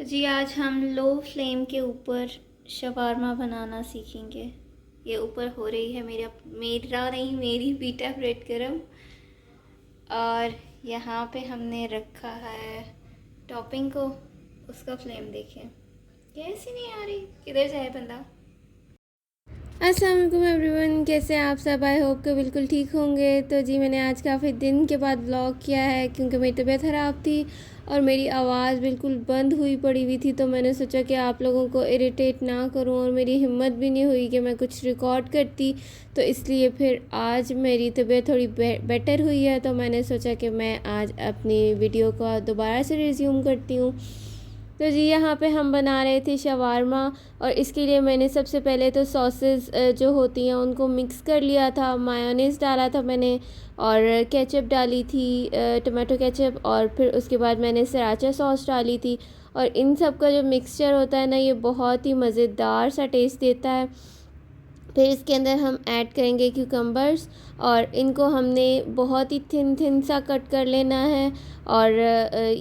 तो जी आज हम लो फ्लेम के ऊपर शवारमा बनाना सीखेंगे। ये ऊपर हो रही है मेरी बीटा ब्रेड गरम। और यहाँ पे हमने रखा है टॉपिंग को। उसका फ्लेम देखें कैसी नहीं आ रही, किधर से है बंदा। अस्सलाम वालेकुम एवरीवन, कैसे आप सब? आई होप कि बिल्कुल ठीक होंगे। तो जी मैंने आज काफ़ी दिन के बाद व्लॉग किया है क्योंकि मेरी तबीयत ख़राब थी और मेरी आवाज़ बिल्कुल बंद हुई पड़ी हुई थी। तो मैंने सोचा कि आप लोगों को इरिटेट ना करूं और मेरी हिम्मत भी नहीं हुई कि मैं कुछ रिकॉर्ड करती। तो इसलिए फिर आज मेरी तबीयत थोड़ी बेटर हुई है तो मैंने सोचा कि मैं आज अपनी वीडियो को दोबारा से रिज्यूम करती हूँ। तो जी यहाँ पे हम बना रहे थे शवारमा और इसके लिए मैंने सबसे पहले तो सॉसेस जो होती हैं उनको मिक्स कर लिया था। मायोनीज़ डाला था मैंने और केचप डाली थी, टमाटो केचप, और फिर उसके बाद मैंने सराचा सॉस डाली थी। और इन सब का जो मिक्सचर होता है ना, ये बहुत ही मज़ेदार सा टेस्ट देता है। फिर इसके अंदर हम ऐड करेंगे क्यूकम्बर्स और इनको हमने बहुत ही थिन सा कट कर लेना है। और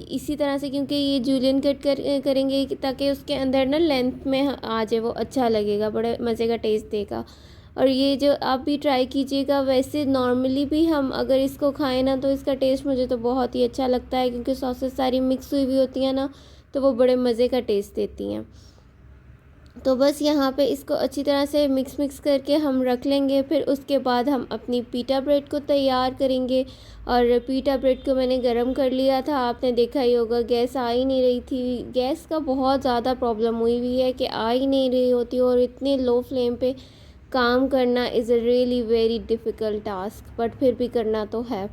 इसी तरह से, क्योंकि ये जूलियन कट करेंगे ताकि उसके अंदर ना लेंथ में आ जाए, वो अच्छा लगेगा, बड़े मज़े का टेस्ट देगा। और ये जो आप भी ट्राई कीजिएगा। वैसे नॉर्मली भी हम अगर इसको खाएं ना तो इसका टेस्ट मुझे तो बहुत ही अच्छा लगता है क्योंकि सॉसेस सारी मिक्स हुई होती हैं ना, तो वो बड़े मज़े का टेस्ट देती हैं। तो बस यहाँ पे इसको अच्छी तरह से मिक्स करके हम रख लेंगे। फिर उसके बाद हम अपनी पीटा ब्रेड को तैयार करेंगे। और पीटा ब्रेड को मैंने गरम कर लिया था, आपने देखा ही होगा, गैस आ ही नहीं रही थी। गैस का बहुत ज़्यादा प्रॉब्लम हुई है कि आ ही नहीं रही होती और इतने लो फ्लेम पे काम करना is a really very difficult task, but फिर भी करना तो है।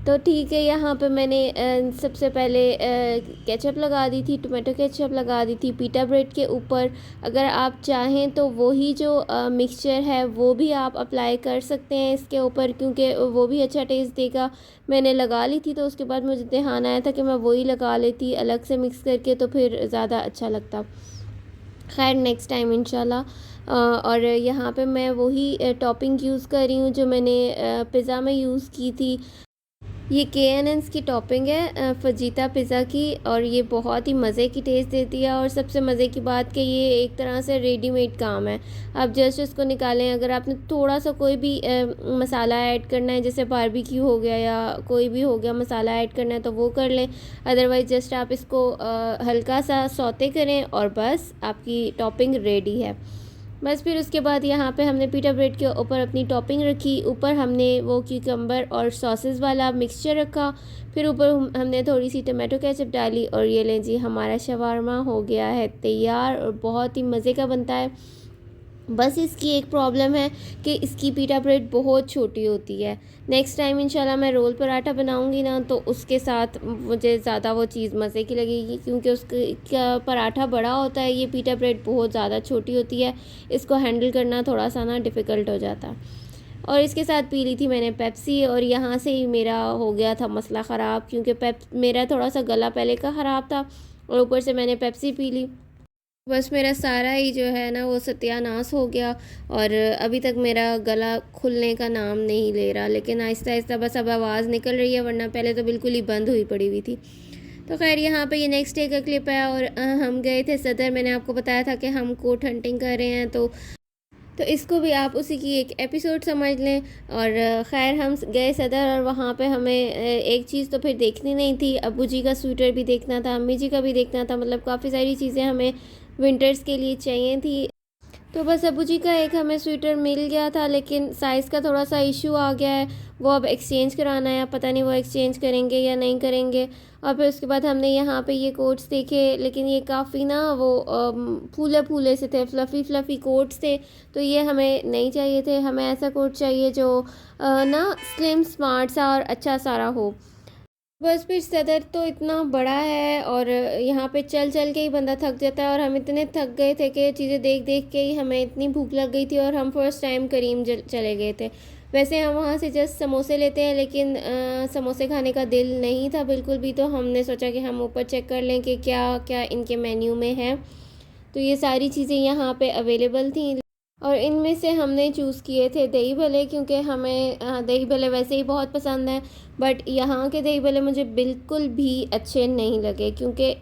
तो ठीक है, यहाँ पे मैंने सबसे पहले केचप लगा दी थी, टमाटो केचप लगा दी थी पीटा ब्रेड के ऊपर। अगर आप चाहें तो वही जो मिक्सचर है वो भी आप अप्लाई कर सकते हैं इसके ऊपर, क्योंकि वो भी अच्छा टेस्ट देगा। मैंने लगा ली थी तो उसके बाद मुझे ध्यान आया था कि मैं वही लगा लेती अलग से मिक्स करके, तो फिर ज़्यादा अच्छा लगता। खैर नेक्स्ट टाइम इंशाल्लाह। और यहाँ पे मैं वही टॉपिंग यूज़ कर रही हूँ जो मैंने पिज़्ज़ा में यूज़ की थी। ये KNN's की टॉपिंग है फजीता पिज़्ज़ा की, और ये बहुत ही मज़े की टेस्ट देती है। और सबसे मज़े की बात कि ये एक तरह से रेडीमेड काम है। आप जस्ट इसको निकालें, अगर आपने थोड़ा सा कोई भी मसाला ऐड करना है, जैसे बारबेक्यू हो गया या कोई भी हो गया मसाला ऐड करना है तो वो कर लें। अदरवाइज़ जस्ट आप इसको हल्का सा सौते करें और बस आपकी टॉपिंग रेडी है। बस फिर उसके बाद यहाँ पे हमने पीटा ब्रेड के ऊपर अपनी टॉपिंग रखी। ऊपर हमने वो क्यूकम्बर और सॉसेस वाला मिक्सचर रखा। फिर ऊपर हमने थोड़ी सी टमाटो केचप डाली और ये लें जी, हमारा शवारमा हो गया है तैयार और बहुत ही मज़े का बनता है। बस इसकी एक प्रॉब्लम है कि इसकी पीटा ब्रेड बहुत छोटी होती है। नेक्स्ट टाइम इंशाल्लाह मैं रोल पराठा बनाऊंगी ना तो उसके साथ मुझे ज़्यादा वो चीज़ मज़े की लगेगी, क्योंकि उसका पराठा बड़ा होता है, ये पीटा ब्रेड बहुत ज़्यादा छोटी होती है। इसको हैंडल करना थोड़ा सा ना डिफ़िकल्ट हो जाता है। और इसके साथ पी ली थी मैंने पेप्सी, और यहाँ से ही मेरा हो गया था मसला ख़राब, क्योंकि मेरा थोड़ा सा गला पहले का ख़राब था और ऊपर से मैंने पेप्सी पी ली। बस मेरा सारा ही जो है ना वो सत्यानाश हो गया और अभी तक मेरा गला खुलने का नाम नहीं ले रहा, लेकिन आहिस्ता आहिस्ता बस अब आवाज़ निकल रही है, वरना पहले तो बिल्कुल ही बंद हुई पड़ी हुई थी। तो खैर यहाँ पे ये नेक्स्ट डे का क्लिप है और हम गए थे सदर। मैंने आपको बताया था कि हम कोट हंटिंग कर रहे हैं, तो इसको भी आप उसी की एक एपिसोड समझ लें। और ख़ैर हम गए सदर और वहाँ पे हमें एक चीज़ तो फिर देखनी नहीं थी, अब्बू जी का स्वेटर भी देखना था, अम्मी जी का भी देखना था, मतलब काफ़ी सारी चीज़ें हमें विंटर्स के लिए चाहिए थी। तो बस अब्बू जी का एक हमें स्वेटर मिल गया था, लेकिन साइज़ का थोड़ा सा इशू आ गया है, वो अब एक्सचेंज कराना है। पता नहीं वो एक्सचेंज करेंगे या नहीं करेंगे। और फिर उसके बाद हमने यहाँ पे ये कोट्स देखे, लेकिन ये काफ़ी ना वो फूले फूले से थे, फ्लफ़ी कोट्स थे, तो ये हमें नहीं चाहिए थे। हमें ऐसा कोट चाहिए जो ना स्लिम स्मार्ट सा और अच्छा सारा हो। बस फिर सदर तो इतना बड़ा है और यहाँ पे चल चल के ही बंदा थक जाता है, और हम इतने थक गए थे कि चीज़ें देख देख के ही हमें इतनी भूख लग गई थी। और हम फर्स्ट टाइम करीम चले गए थे। वैसे हम वहाँ से जस्ट समोसे लेते हैं, लेकिन समोसे खाने का दिल नहीं था बिल्कुल भी, तो हमने सोचा कि हम ऊपर चेक कर लें कि क्या क्या इनके मेन्यू में है। तो ये सारी चीज़ें यहाँ पे अवेलेबल थी। और इनमें से हमने चूज़ किए थे दही भल्ले, क्योंकि हमें दही भल्ले वैसे ही बहुत पसंद हैं। बट यहाँ के दही भल्ले मुझे बिल्कुल भी अच्छे नहीं लगे, क्योंकि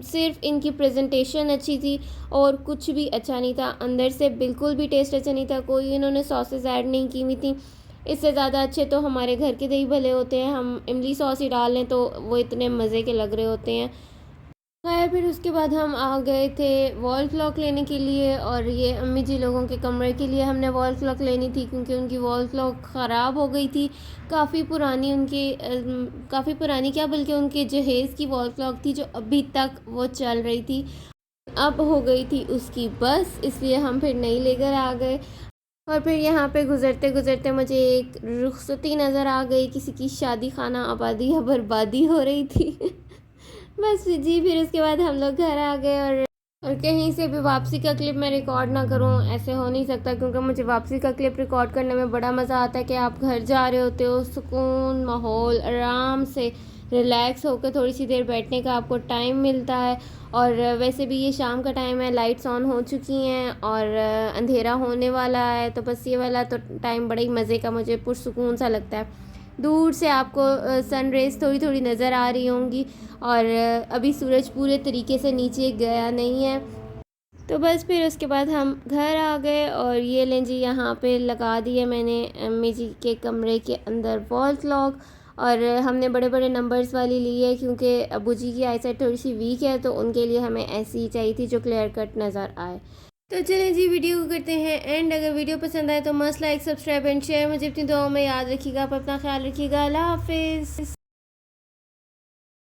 सिर्फ इनकी प्रेजेंटेशन अच्छी थी और कुछ भी अच्छा नहीं था। अंदर से बिल्कुल भी टेस्ट अच्छा नहीं था, कोई इन्होंने सॉसेस ऐड नहीं की हुई थी। इससे ज़्यादा अच्छे तो हमारे घर के दही भल्ले होते हैं, हम इमली सॉस ही डाल लें तो वो इतने मज़े के लग रहे होते हैं। खैर, फिर उसके बाद हम आ गए थे वॉल क्लॉक लेने के लिए, और ये अम्मी जी लोगों के कमरे के लिए हमने वॉल क्लॉक लेनी थी, क्योंकि उनकी वॉल क्लॉक ख़राब हो गई थी। काफ़ी पुरानी उनकी काफ़ी पुरानी क्या, बल्कि उनके जहेज़ की वॉल क्लॉक थी जो अभी तक वो चल रही थी। अब हो गई थी उसकी बस, इसलिए हम फिर नई लेकर आ गए। और फिर यहाँ पे गुज़रते गुज़रते मुझे एक रुखसती नज़र आ गई, किसी की शादी खाना आबादी या बर्बादी हो रही थी। बस जी, फिर उसके बाद हम लोग घर आ गए, और कहीं से भी वापसी का क्लिप मैं रिकॉर्ड ना करूं, ऐसे हो नहीं सकता, क्योंकि मुझे वापसी का क्लिप रिकॉर्ड करने में बड़ा मज़ा आता है कि आप घर जा रहे होते हो, सुकून माहौल, आराम से रिलैक्स होकर थोड़ी सी देर बैठने का आपको टाइम मिलता है। और वैसे भी ये शाम का टाइम है, लाइट्स ऑन हो चुकी हैं और अंधेरा होने वाला है, तो बस ये वाला तो टाइम बड़ा ही मज़े का, मुझे पुरसुकून सा लगता है। दूर से आपको सन रेज़ थोड़ी थोड़ी नज़र आ रही होंगी, और अभी सूरज पूरे तरीके से नीचे गया नहीं है। तो बस फिर उसके बाद हम घर आ गए, और ये लें जी, यहाँ पे लगा दिए मैंने अम्मी जी के कमरे के अंदर वॉल क्लॉक। और हमने बड़े बड़े नंबर्स वाली ली है, क्योंकि अबू जी की आईसाइट थोड़ी सी वीक है, तो उनके लिए हमें ऐसी ही चाहिए थी जो क्लियर कट नज़र आए। तो चलें जी, वीडियो को करते हैं एंड। अगर वीडियो पसंद आए तो must like, subscribe and share. मुझे अपनी दुआओं में याद रखिएगा, आप अपना ख्याल रखिएगा। अल्लाह हाफिज़।